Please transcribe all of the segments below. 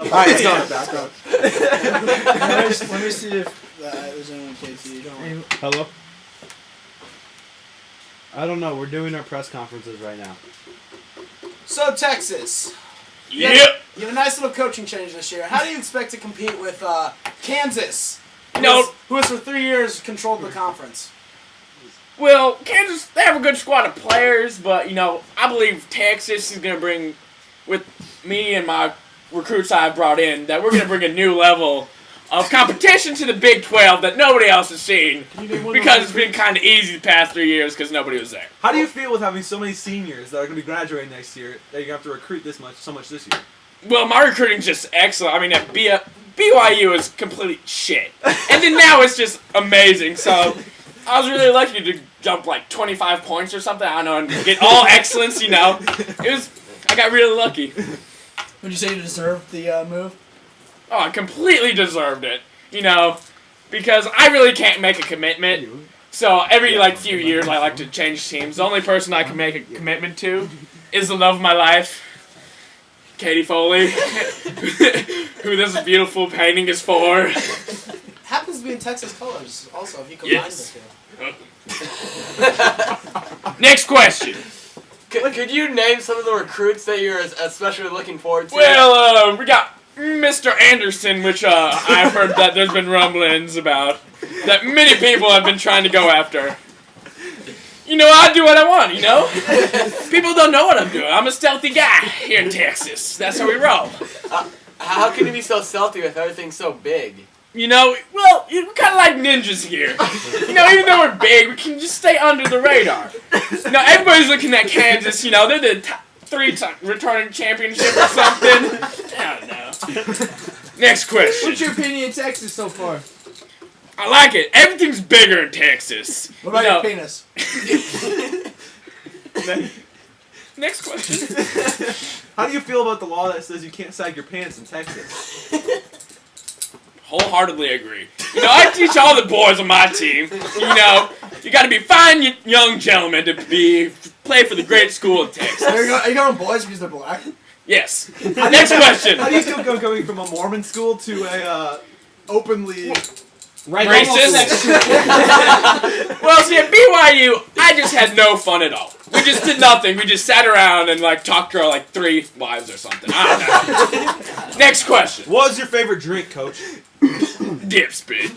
Alright, let's go. Let me see if there's anyone KT. Don't Hello? I don't know. We're doing our press conferences right now. So, Texas. Yep. You have a nice little coaching change this year. How do you expect to compete with Kansas? Who has for 3 years controlled the conference? Well, Kansas, they have a good squad of players, but, I believe Texas is going to bring, with me and my recruits I've brought in, that we're going to bring a new level of competition to the Big 12 that nobody else has seen, because it's been kind of easy the past 3 years because nobody was there. How do you feel with having so many seniors that are going to be graduating next year that you have to recruit so much this year? Well, my recruiting's just excellent. I mean, at BYU is complete shit. And then now it's just amazing, so I was really lucky to jump like 25 points or something, I don't know, and get all excellence, I got really lucky. Would you say you deserved the move? Oh, I completely deserved it, because I really can't make a commitment. So every few years I like to change teams. The only person I can make a commitment to is the love of my life, Katie Foley, who this beautiful painting is for. Happens to be in Texas colors also, if you combine the two. Next question. Could you name some of the recruits that you're especially looking forward to? Well, we got Mr. Anderson, which I've heard that there's been rumblings about, that many people have been trying to go after. I do what I want, People don't know what I'm doing. I'm a stealthy guy here in Texas. That's how we roll. How can you be so stealthy with everything so big? We're kind of like ninjas here. Even though we're big, we can just stay under the radar. Everybody's looking at Kansas, they're the three-time returning championship or something. I don't know. Next question. What's your opinion of Texas so far? I like it. Everything's bigger in Texas. What about your penis? Next question. How do you feel about the law that says you can't sag your pants in Texas? Wholeheartedly agree. I teach all the boys on my team. You got to be fine, young gentlemen, to play for the great school in Texas. Are you going boys because they're black? Yes. Next question. How do you feel going from a Mormon school to a openly racist? Well, see, at BYU, I just had no fun at all. We just did nothing. We just sat around and talked to our 3 wives or something. I don't know. Next question. What was your favorite drink, Coach? Dip spit.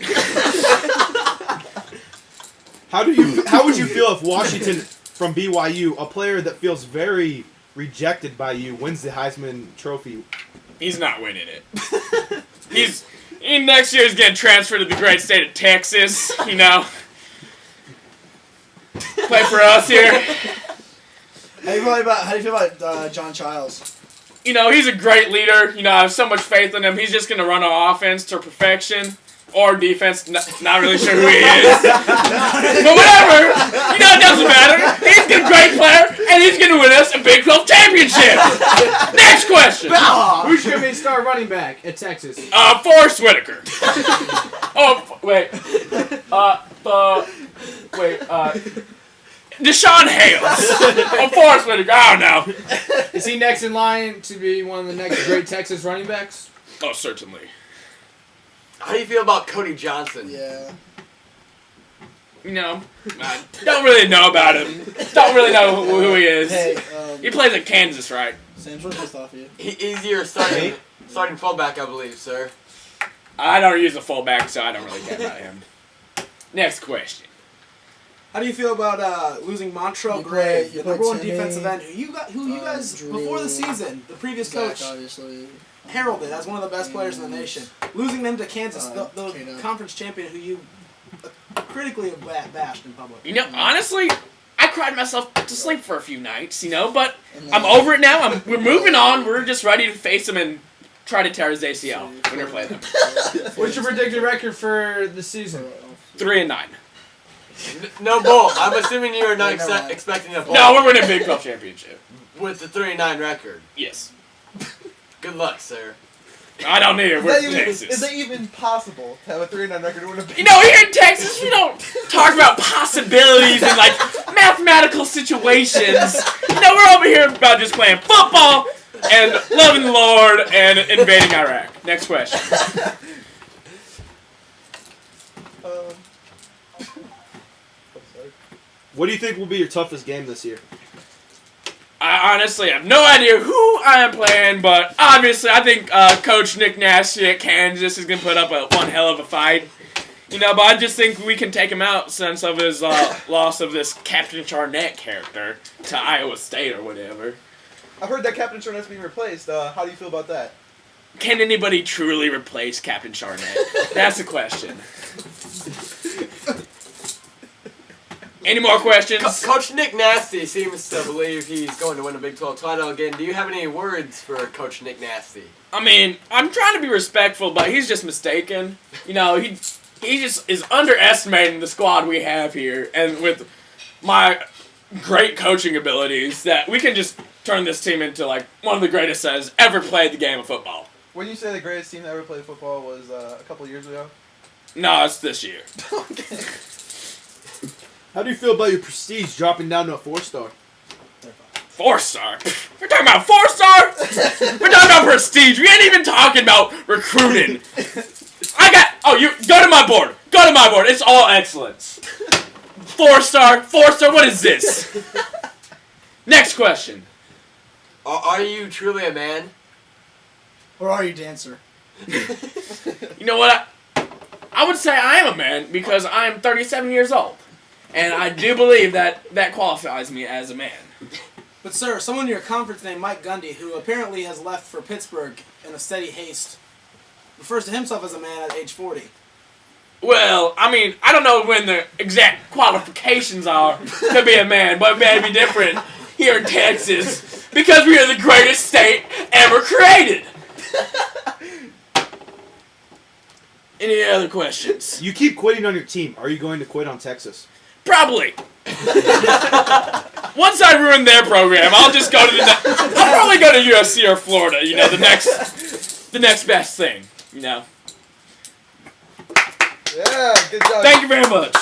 How would you feel if Washington from BYU, a player that feels very rejected by you, wins the Heisman Trophy? He's not winning it. Next year he's getting transferred to the great state of Texas, Play for us here. How do you feel about John Childs? He's a great leader. I have so much faith in him. He's just going to run our offense to perfection. Or defense. Not really sure who he is. But whatever. It doesn't matter. He's a great player, and he's going to win us a Big 12 championship. Next question. Who's your star running back at Texas? Forrest Whitaker. Deshaun Hales. Forrest Whitaker. I don't know. Is he next in line to be one of the next great Texas running backs? Oh, certainly. How do you feel about Cody Johnson? Yeah. I don't really know about him. Don't really know who he is. Hey, he plays at Kansas, right? Sam's really pissed off of you. He's your starting fullback, I believe, sir. I don't use a fullback, so I don't really care about him. Next question. How do you feel about losing Montrell Gray, the number one defensive end, who you guys Drew, before the season, the previous Zach, coach obviously. heralded as one of the best players in the nation, losing them to Kansas, the K-Dub. conference champion who you critically have bashed in public? Honestly, I cried myself to sleep for a few nights, but I'm over it now. We're moving on. We're just ready to face him and try to tear his ACL when we play them. What's your predicted record for the season? 3-9. No bowl. I'm assuming you are not expecting a bowl. No, we're winning a Big 12 championship. With the 3-9 record. Yes. Good luck, sir. I don't need it. We're in Texas. Is that even possible to have a 3-9 record to win a Big Here in Texas, we don't talk about possibilities and mathematical situations. We're over here about just playing football, and loving the Lord and invading Iraq. Next question. What do you think will be your toughest game this year? I honestly have no idea who I am playing, but obviously I think Coach Nick Nasty at Kansas is going to put up one hell of a fight. But I just think we can take him out since of his loss of this Captain Charnett character to Iowa State or whatever. I've heard that Captain Charnett's being replaced. How do you feel about that? Can anybody truly replace Captain Charnett? That's the question. Any more questions? Coach Nick Nasty seems to believe he's going to win a Big 12 title again. Do you have any words for Coach Nick Nasty? I mean, I'm trying to be respectful, but he's just mistaken. He just is underestimating the squad we have here, and with my great coaching abilities, that we can just turn this team into like one of the greatest that has ever played the game of football. When you say the greatest team that ever played football was a couple years ago? No, it's this year. How do you feel about your prestige dropping down to a 4-star? 4-star? We're talking about 4-star? We're talking about prestige. We ain't even talking about recruiting. You go to my board. Go to my board. It's all excellence. 4-star? 4-star? What is this? Next question. Are you truly a man? Or are you dancer? You know what? I would say I am a man because I am 37 years old. And I do believe that qualifies me as a man. But sir, someone in your conference named Mike Gundy, who apparently has left for Pittsburgh in a steady haste, refers to himself as a man at age 40. Well, I mean, I don't know when the exact qualifications are to be a man, but it may be different here in Texas because we are the greatest state ever created. Any other questions? You keep quitting on your team. Are you going to quit on Texas? Probably. Once I ruin their program, I'll just go to I'll probably go to USC or Florida. The next best thing. Yeah, good job. Thank you very much.